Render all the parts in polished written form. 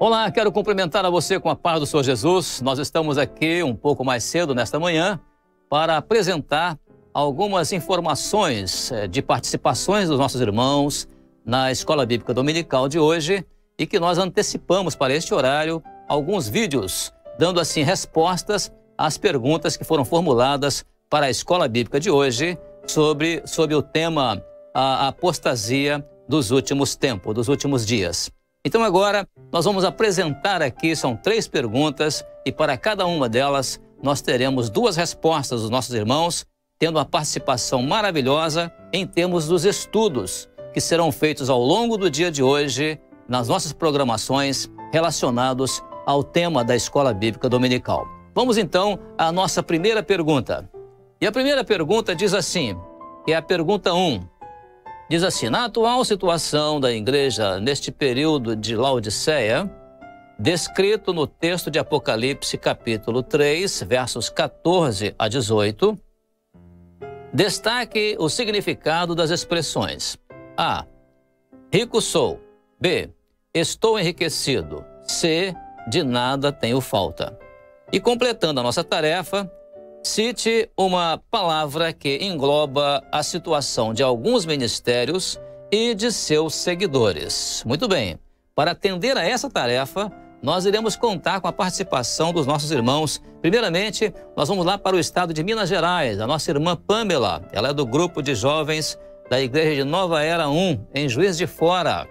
Olá, quero cumprimentar a você com a paz do Senhor Jesus. Nós estamos aqui um pouco mais cedo nesta manhã para apresentar algumas informações de participações dos nossos irmãos na Escola Bíblica Dominical de hoje e que nós antecipamos para este horário alguns vídeos dando assim respostas às perguntas que foram formuladas para a Escola Bíblica de hoje sobre o tema a apostasia dos últimos tempos, dos últimos dias. Então agora nós vamos apresentar aqui, são 3 perguntas e para cada uma delas nós teremos 2 respostas dos nossos irmãos, tendo uma participação maravilhosa em termos dos estudos que serão feitos ao longo do dia de hoje nas nossas programações relacionados ao tema da Escola Bíblica Dominical. Vamos então à nossa primeira pergunta. E a primeira pergunta diz assim, que é a pergunta 1. Diz assim, na atual situação da igreja neste período de Laodiceia, descrito no texto de Apocalipse capítulo 3, versos 14 a 18, destaque o significado das expressões. A. Rico sou. B. Estou enriquecido. C. De nada tenho falta. E completando a nossa tarefa, cite uma palavra que engloba a situação de alguns ministérios e de seus seguidores. Muito bem, para atender a essa tarefa, nós iremos contar com a participação dos nossos irmãos. Primeiramente, nós vamos lá para o estado de Minas Gerais, a nossa irmã Pamela. Ela é do grupo de jovens da Igreja de Nova Era 1, em Juiz de Fora.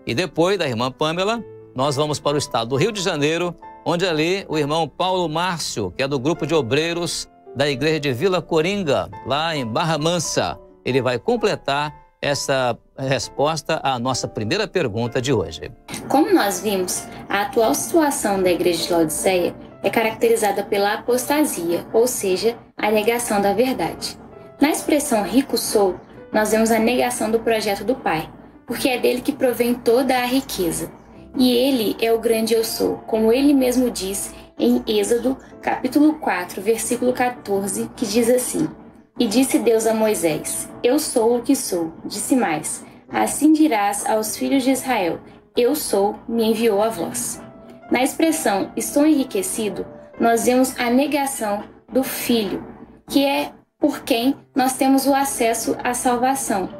E depois da irmã Pamela, nós vamos para o estado do Rio de Janeiro, onde ali o irmão Paulo Márcio, que é do grupo de obreiros da Igreja de Vila Coringa, lá em Barra Mansa. Ele vai completar essa resposta à nossa primeira pergunta de hoje. Como nós vimos, a atual situação da Igreja de Laodiceia é caracterizada pela apostasia, ou seja, a negação da verdade. Na expressão rico sou, nós vemos a negação do projeto do Pai, porque é dele que provém toda a riqueza. E ele é o grande eu sou, como ele mesmo diz em Êxodo, capítulo 4, versículo 14, que diz assim: E disse Deus a Moisés, eu sou o que sou. Disse mais, assim dirás aos filhos de Israel, eu sou, me enviou a vós. Na expressão estou enriquecido, nós vemos a negação do Filho, que é por quem nós temos o acesso à salvação.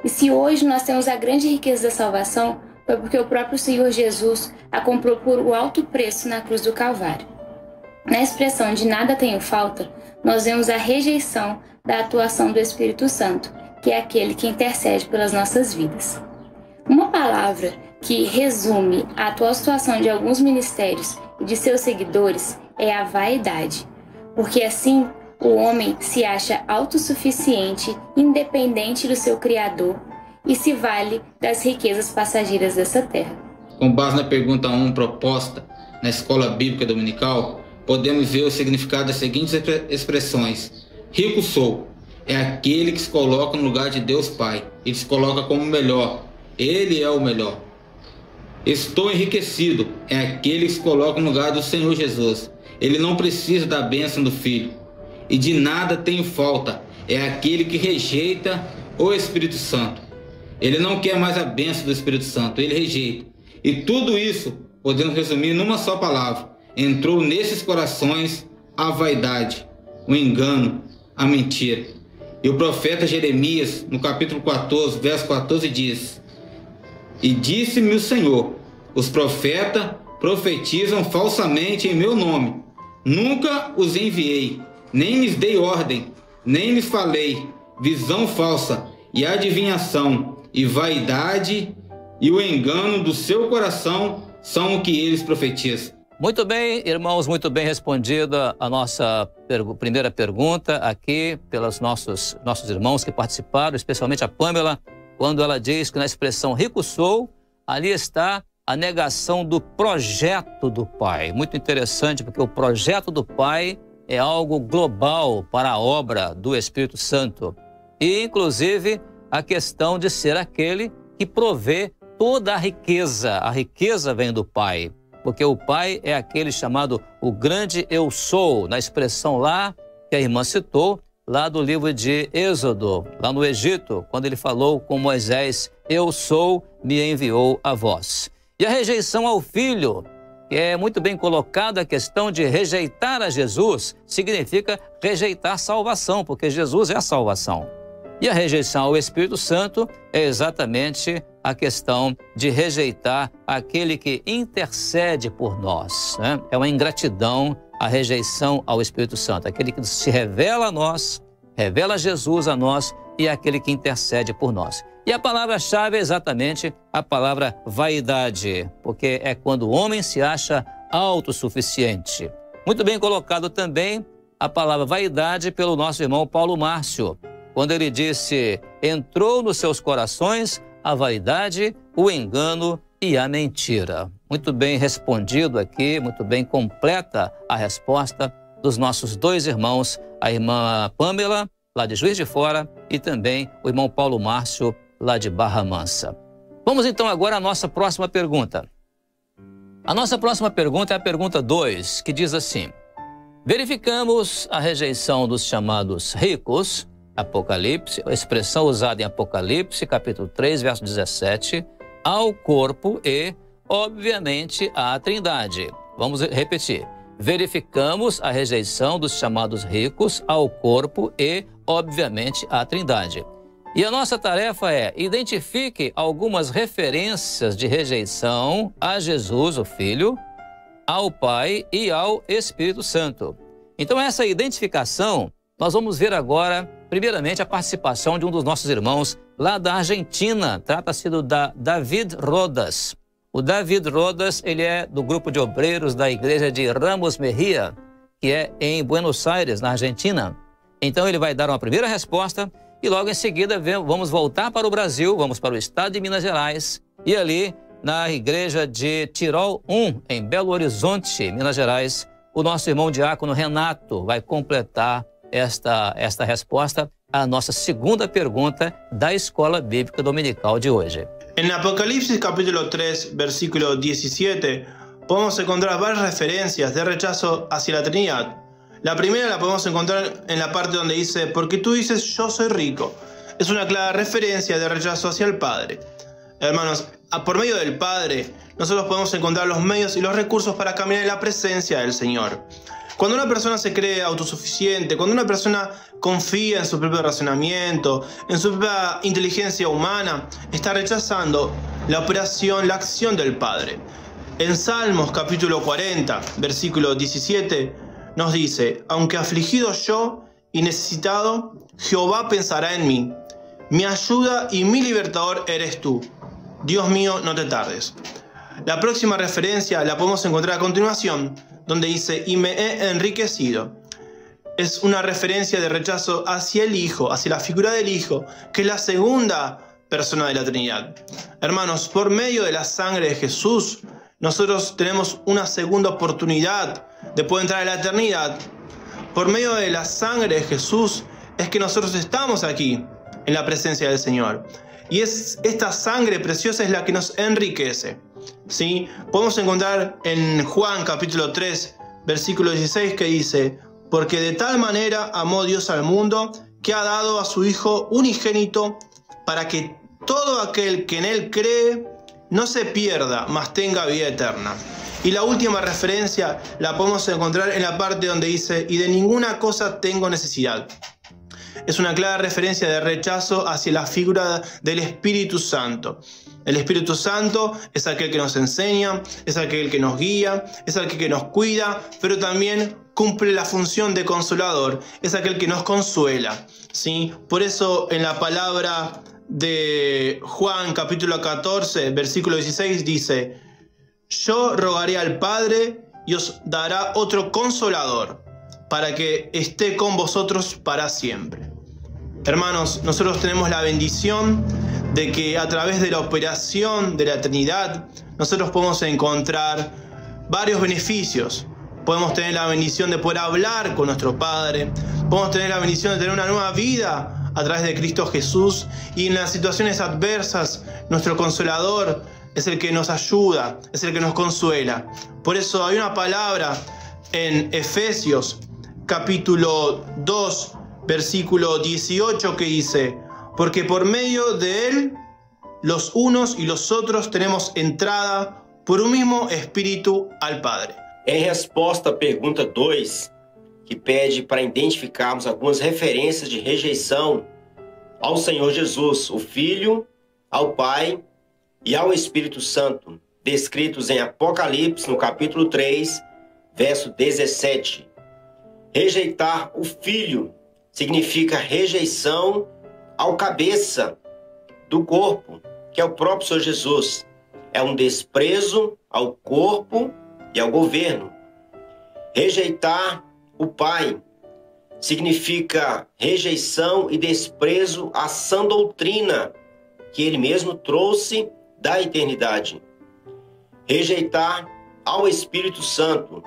E se hoje nós temos a grande riqueza da salvação, foi porque o próprio Senhor Jesus a comprou por um alto preço na cruz do Calvário. Na expressão de nada tenho falta, nós vemos a rejeição da atuação do Espírito Santo, que é aquele que intercede pelas nossas vidas. Uma palavra que resume a atual situação de alguns ministérios e de seus seguidores é a vaidade, porque assim o homem se acha autossuficiente, independente do seu Criador, e se vale das riquezas passageiras dessa terra. Com base na pergunta 1 proposta na Escola Bíblica Dominical, podemos ver o significado das seguintes expressões. Rico sou, é aquele que se coloca no lugar de Deus Pai. Ele se coloca como o melhor. Ele é o melhor. Estou enriquecido, é aquele que se coloca no lugar do Senhor Jesus. Ele não precisa da bênção do Filho. E de nada tenho falta, é aquele que rejeita o Espírito Santo. Ele não quer mais a bênção do Espírito Santo, ele rejeita. E tudo isso podemos resumir numa só palavra. Entrou nesses corações a vaidade, o engano, a mentira. E o profeta Jeremias, no capítulo 14, verso 14, diz: E disse-me o Senhor, os profetas profetizam falsamente em meu nome. Nunca os enviei, nem lhes dei ordem, nem lhes falei. Visão falsa e adivinhação, e vaidade e o engano do seu coração são o que eles profetizam. Muito bem, irmãos, muito bem respondida a nossa primeira pergunta aqui pelos nossos irmãos que participaram, especialmente a Pamela, quando ela diz que na expressão rico sou, ali está a negação do projeto do Pai. Muito interessante, porque o projeto do Pai é algo global para a obra do Espírito Santo. E, inclusive, a questão de ser aquele que provê toda a riqueza vem do Pai, porque o Pai é aquele chamado o grande eu sou, na expressão lá que a irmã citou, lá do livro de Êxodo, lá no Egito, quando ele falou com Moisés, eu sou, me enviou a vós. E a rejeição ao Filho que é muito bem colocada a questão de rejeitar a Jesus, significa rejeitar a salvação, porque Jesus é a salvação. E a rejeição ao Espírito Santo é exatamente a questão de rejeitar aquele que intercede por nós, né? É uma ingratidão a rejeição ao Espírito Santo, aquele que se revela a nós, revela Jesus a nós e é aquele que intercede por nós. E a palavra-chave é exatamente a palavra vaidade, porque é quando o homem se acha autossuficiente. Muito bem colocado também a palavra vaidade pelo nosso irmão Paulo Márcio, quando ele disse: entrou nos seus corações a vaidade, o engano e a mentira. Muito bem respondido aqui, muito bem completa a resposta dos nossos dois irmãos, a irmã Pamela, lá de Juiz de Fora, e também o irmão Paulo Márcio, lá de Barra Mansa. Vamos então agora à nossa próxima pergunta. A nossa próxima pergunta é a pergunta 2, que diz assim: verificamos a rejeição dos chamados ricos, Apocalipse, a expressão usada em Apocalipse, capítulo 3, verso 17, ao corpo e, obviamente, à Trindade. Vamos repetir. Verificamos a rejeição dos chamados ricos ao corpo e, obviamente, à Trindade. E a nossa tarefa é: identifique algumas referências de rejeição a Jesus, o Filho, ao Pai e ao Espírito Santo. Então, essa identificação, nós vamos ver agora, primeiramente, a participação de um dos nossos irmãos lá da Argentina. Trata-se do David Rodas. O David Rodas, ele é do grupo de obreiros da igreja de Ramos Mejía, que é em Buenos Aires, na Argentina. Então, ele vai dar uma primeira resposta e logo em seguida vamos voltar para o Brasil, vamos para o estado de Minas Gerais e ali na igreja de Tirol 1, em Belo Horizonte, Minas Gerais, o nosso irmão diácono Renato vai completar esta resposta à nossa segunda pergunta da Escola Bíblica Dominical de hoje. En Apocalipsis capítulo 3, versículo 17, podemos encontrar varias referencias de rechazo hacia la Trinidad. La primera la podemos encontrar en la parte donde dice: porque tú dices yo soy rico. Es una clara referencia de rechazo hacia el Padre. Hermanos, por medio del Padre, nosotros podemos encontrar los medios y los recursos para caminar en la presencia del Señor. Cuando una persona se cree autosuficiente, cuando una persona confía en su propio razonamiento, en su propia inteligencia humana, está rechazando la operación, la acción del Padre. En Salmos capítulo 40, versículo 17, nos dice: aunque afligido yo y necesitado, Jehová pensará en mí. Mi ayuda y mi libertador eres tú. Dios mío, no te tardes. La próxima referencia la podemos encontrar a continuación, donde dice: y me he enriquecido. Es una referencia de rechazo hacia el Hijo, hacia la figura del Hijo, que es la segunda persona de la Trinidad. Hermanos, por medio de la sangre de Jesús, nosotros tenemos una segunda oportunidad de poder entrar a la eternidad. Por medio de la sangre de Jesús es que nosotros estamos aquí, en la presencia del Señor. Y esta sangre preciosa es la que nos enriquece. ¿Sí? Podemos encontrar en Juan capítulo 3, versículo 16, que dice: porque de tal manera amó Dios al mundo, que ha dado a su Hijo unigénito, para que todo aquel que en Él cree no se pierda, mas tenga vida eterna. Y la última referencia la podemos encontrar en la parte donde dice: y de ninguna cosa tengo necesidad. Es una clara referencia de rechazo hacia la figura del Espíritu Santo. El Espíritu Santo es aquel que nos enseña, es aquel que nos guía, es aquel que nos cuida, pero también cumple la función de consolador, es aquel que nos consuela, ¿sí? Por eso en la palabra de Juan capítulo 14, versículo 16 dice: yo rogaré al Padre y os dará otro consolador, para que esté con vosotros para siempre. Hermanos, nosotros tenemos la bendición de que a través de la operación de la Trinidad nosotros podemos encontrar varios beneficios. Podemos tener la bendición de poder hablar con nuestro Padre, podemos tener la bendición de tener una nueva vida a través de Cristo Jesús, y en las situaciones adversas nuestro Consolador es el que nos ayuda, es el que nos consuela. Por eso hay una palabra en Efesios capítulo 2, versículo 18 que dice: porque por medio de Él los unos y los otros tenemos entrada por un mismo espíritu al Padre. Em resposta à pergunta 2, que pede para identificarmos algumas referências de rejeição ao Senhor Jesus, o Filho, ao Pai e ao Espírito Santo, descritos em Apocalipse, no capítulo 3, verso 17. Rejeitar o Filho significa rejeição ao cabeça do corpo, que é o próprio Senhor Jesus. É um desprezo ao corpo e ao governo. Rejeitar o Pai significa rejeição e desprezo à sã doutrina que Ele mesmo trouxe da eternidade. Rejeitar ao Espírito Santo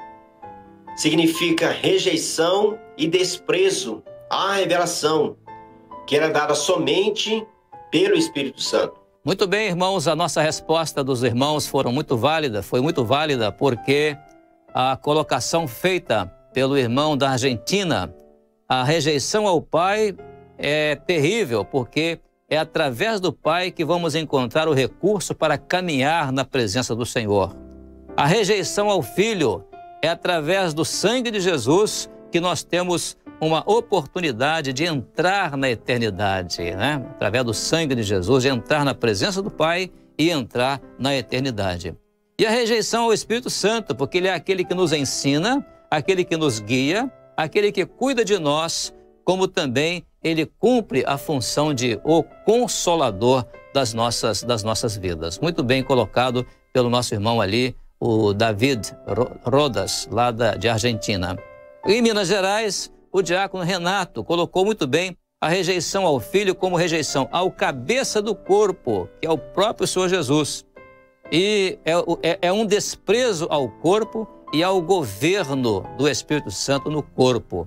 significa rejeição e desprezo à revelação que era dada somente pelo Espírito Santo. Muito bem, irmãos, a nossa resposta dos irmãos foi muito válida, porque a colocação feita pelo irmão da Argentina, a rejeição ao Pai é terrível, porque é através do Pai que vamos encontrar o recurso para caminhar na presença do Senhor. A rejeição ao Filho é através do sangue de Jesus que nós temos uma oportunidade de entrar na eternidade, né? Através do sangue de Jesus, de entrar na presença do Pai e entrar na eternidade. E a rejeição ao Espírito Santo, porque Ele é aquele que nos ensina, aquele que nos guia, aquele que cuida de nós, como também Ele cumpre a função de o Consolador das nossas vidas. Muito bem colocado pelo nosso irmão ali, o David Rodas, lá de Argentina. Em Minas Gerais, o diácono Renato colocou muito bem a rejeição ao Filho como rejeição ao cabeça do corpo, que é o próprio Senhor Jesus. E é um desprezo ao corpo e ao governo do Espírito Santo no corpo.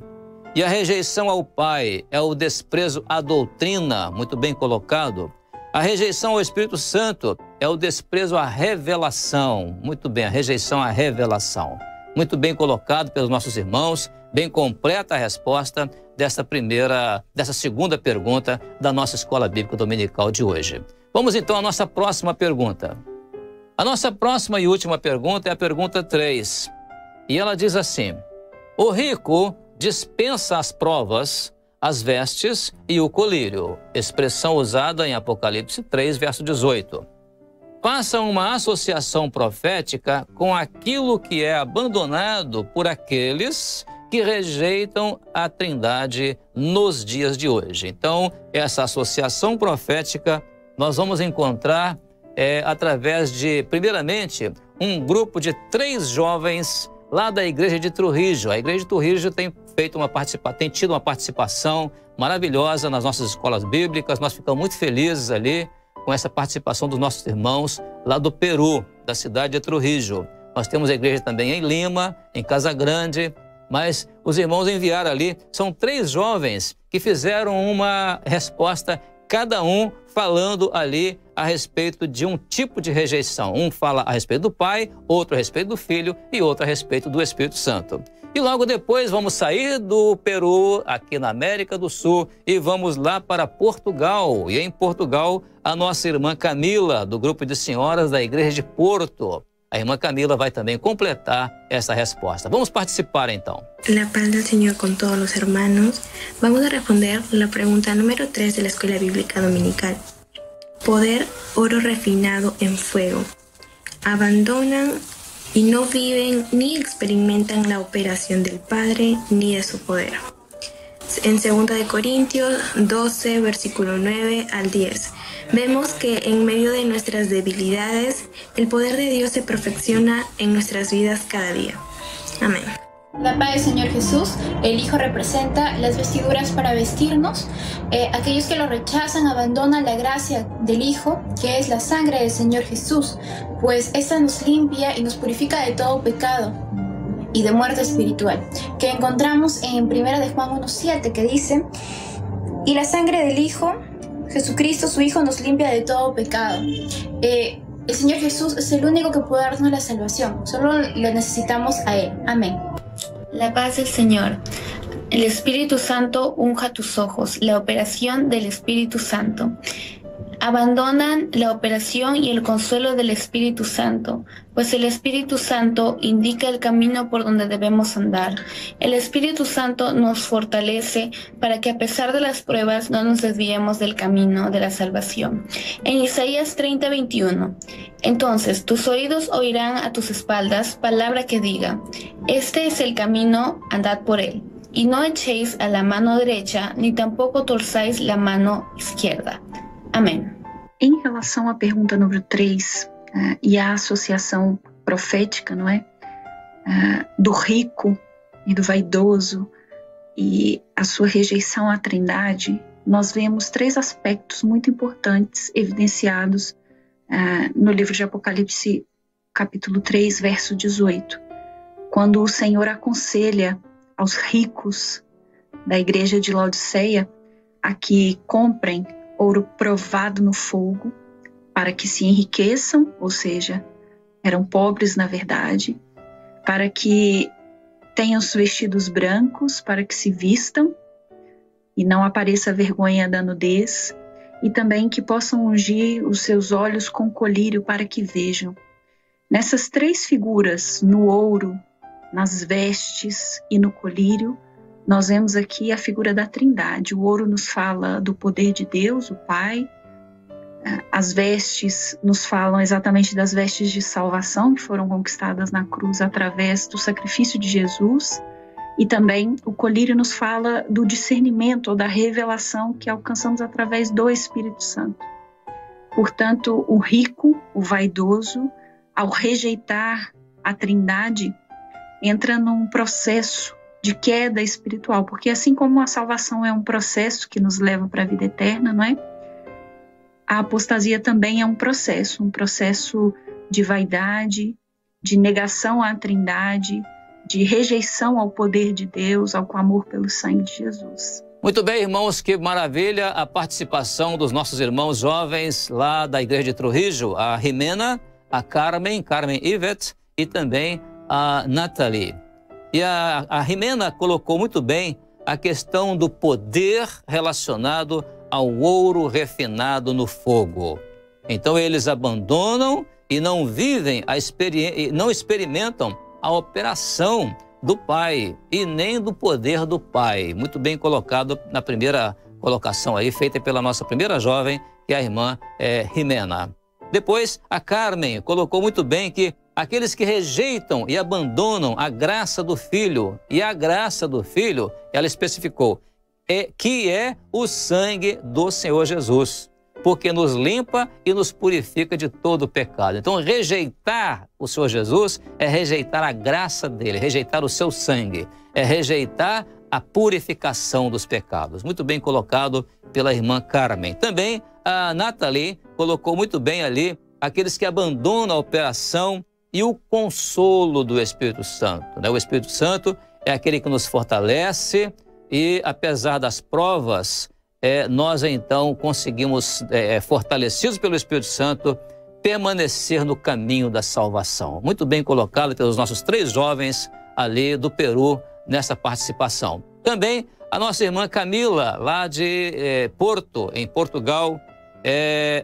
E a rejeição ao Pai é o desprezo à doutrina, muito bem colocado. A rejeição ao Espírito Santo é o desprezo à revelação, muito bem, a rejeição à revelação. Muito bem colocado pelos nossos irmãos, bem completa a resposta dessa segunda pergunta da nossa Escola Bíblica Dominical de hoje. Vamos então à nossa próxima pergunta. A nossa próxima e última pergunta é a pergunta 3. E ela diz assim: o rico dispensa as provas, as vestes e o colírio. Expressão usada em Apocalipse 3, verso 18. Faça uma associação profética com aquilo que é abandonado por aqueles que rejeitam a Trindade nos dias de hoje. Então, essa associação profética nós vamos encontrar através de, primeiramente, um grupo de 3 jovens lá da igreja de Trujillo. A igreja de Trujillo tem tido uma participação maravilhosa nas nossas escolas bíblicas. Nós ficamos muito felizes ali com essa participação dos nossos irmãos lá do Peru, da cidade de Trujillo. Nós temos a igreja também em Lima, em Casa Grande, mas os irmãos enviaram ali, são 3 jovens que fizeram uma resposta, cada um falando ali a respeito de um tipo de rejeição. Um fala a respeito do Pai, outro a respeito do Filho e outro a respeito do Espírito Santo. E logo depois vamos sair do Peru, aqui na América do Sul, e vamos lá para Portugal. E em Portugal, a nossa irmã Camila, do grupo de senhoras da Igreja de Porto. A irmã Camila vai também completar essa resposta. Vamos participar então. La paz del Señor con todos los hermanos. Vamos a responder la pregunta número 3 de la Escuela Bíblica Dominical. Poder, oro refinado en fuego. Abandonan y no viven ni experimentan la operación del Padre ni de su poder. En 2 de Corintios 12, versículo 9 al 10, vemos que en medio de nuestras debilidades, el poder de Dios se perfecciona en nuestras vidas cada día. Amén. La paz del Señor Jesús, el Hijo representa las vestiduras para vestirnos. Aquellos que lo rechazan abandonan la gracia del Hijo, que es la sangre del Señor Jesús, pues esta nos limpia y nos purifica de todo pecado y de muerte espiritual, que encontramos en 1 de Juan 1:7, que dice: y la sangre del Hijo, Jesucristo, su Hijo, nos limpia de todo pecado. El Señor Jesús es el único que puede darnos la salvación, solo lo necesitamos a Él. Amén. La paz del Señor. El Espíritu Santo unja tus ojos, la operación del Espíritu Santo. Abandonan la operación y el consuelo del Espíritu Santo, pues el Espíritu Santo indica el camino por donde debemos andar. El Espíritu Santo nos fortalece para que a pesar de las pruebas no nos desviemos del camino de la salvación. En Isaías 30:21, entonces tus oídos oirán a tus espaldas palabra que diga, este es el camino, andad por él. Y no echéis a la mano derecha, ni tampoco torzáis la mano izquierda. Amém. Em relação à pergunta número 3 e à associação profética, não é? Do rico e do vaidoso e a sua rejeição à Trindade, nós vemos 3 aspectos muito importantes evidenciados no livro de Apocalipse, capítulo 3, verso 18, quando o Senhor aconselha aos ricos da igreja de Laodiceia a que comprem ouro provado no fogo para que se enriqueçam, ou seja, eram pobres na verdade, para que tenham os vestidos brancos, para que se vistam e não apareça vergonha da nudez, e também que possam ungir os seus olhos com colírio para que vejam. Nessas 3 figuras, no ouro, nas vestes e no colírio, nós vemos aqui a figura da Trindade. O ouro nos fala do poder de Deus, o Pai. As vestes nos falam exatamente das vestes de salvação que foram conquistadas na cruz através do sacrifício de Jesus. E também o colírio nos fala do discernimento ou da revelação que alcançamos através do Espírito Santo. Portanto, o rico, o vaidoso, ao rejeitar a Trindade, entra num processo de queda espiritual, porque assim como a salvação é um processo que nos leva para a vida eterna, não é? A apostasia também é um processo de vaidade, de negação à Trindade, de rejeição ao poder de Deus, ao clamor pelo sangue de Jesus. Muito bem, irmãos, que maravilha a participação dos nossos irmãos jovens lá da igreja de Trujillo, a Jimena, a Carmen Ivette e também a Nathalie. E a Jimena colocou muito bem a questão do poder relacionado ao ouro refinado no fogo. Então eles abandonam e não vivem não experimentam a operação do Pai e nem do poder do Pai. Muito bem colocado na primeira colocação aí, feita pela nossa primeira jovem, que é a irmã Jimena. Depois, a Carmen colocou muito bem que aqueles que rejeitam e abandonam a graça do Filho, e a graça do Filho, ela especificou, que é o sangue do Senhor Jesus, porque nos limpa e nos purifica de todo o pecado. Então, rejeitar o Senhor Jesus é rejeitar a graça dele, rejeitar o seu sangue, é rejeitar a purificação dos pecados. Muito bem colocado pela irmã Carmen. Também a Nathalie colocou muito bem ali aqueles que abandonam a operação e o consolo do Espírito Santo, né? O Espírito Santo é aquele que nos fortalece e, apesar das provas, nós então conseguimos, fortalecidos pelo Espírito Santo, permanecer no caminho da salvação. Muito bem colocado pelos nossos 3 jovens ali do Peru nessa participação. Também a nossa irmã Camila, lá de Porto, em Portugal,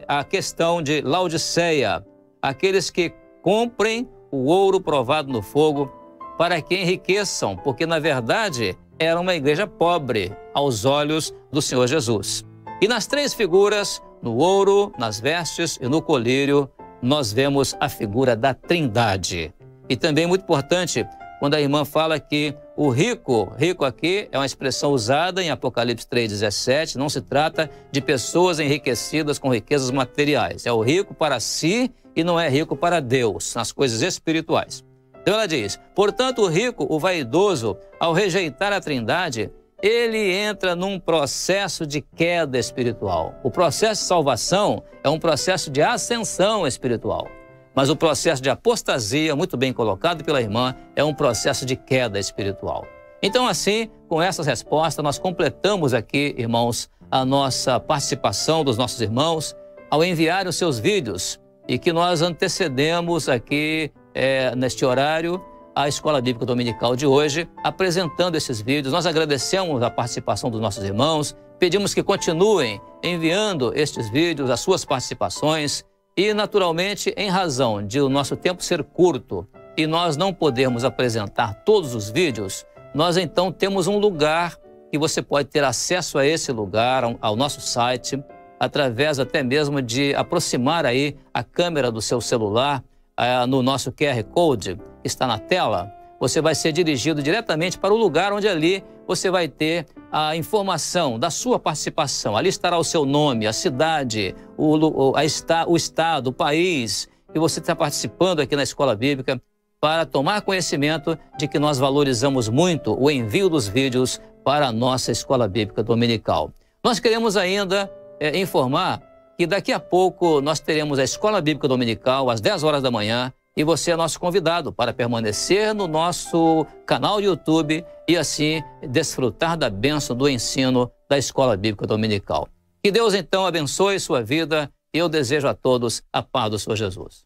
a questão de Laodiceia, aqueles que comprem o ouro provado no fogo para que enriqueçam, porque na verdade era uma igreja pobre aos olhos do Senhor Jesus. E nas 3 figuras, no ouro, nas vestes e no colírio, nós vemos a figura da Trindade. E também muito importante, quando a irmã fala que o rico aqui é uma expressão usada em Apocalipse 3,17, não se trata de pessoas enriquecidas com riquezas materiais. É o rico para si e não é rico para Deus, nas coisas espirituais. Então ela diz, portanto o rico, o vaidoso, ao rejeitar a Trindade, ele entra num processo de queda espiritual. O processo de salvação é um processo de ascensão espiritual. Mas o processo de apostasia, muito bem colocado pela irmã, é um processo de queda espiritual. Então assim, com essas respostas, nós completamos aqui, irmãos, a nossa participação dos nossos irmãos ao enviar os seus vídeos e que nós antecedemos aqui neste horário a Escola Bíblica Dominical de hoje, apresentando esses vídeos. Nós agradecemos a participação dos nossos irmãos, pedimos que continuem enviando estes vídeos, as suas participações e, naturalmente, em razão de o nosso tempo ser curto e nós não podermos apresentar todos os vídeos, nós então temos um lugar que você pode ter acesso a esse lugar, ao nosso site, através até mesmo de aproximar aí a câmera do seu celular no nosso QR Code, que está na tela. Você vai ser dirigido diretamente para o lugar onde ali você vai ter a informação da sua participação. Ali estará o seu nome, a cidade, o estado, o país que você está participando aqui na Escola Bíblica, para tomar conhecimento de que nós valorizamos muito o envio dos vídeos para a nossa Escola Bíblica Dominical. Nós queremos ainda informar que daqui a pouco nós teremos a Escola Bíblica Dominical às 10 horas da manhã e você é nosso convidado para permanecer no nosso canal de YouTube e assim desfrutar da bênção do ensino da Escola Bíblica Dominical. Que Deus então abençoe sua vida e eu desejo a todos a paz do Senhor Jesus.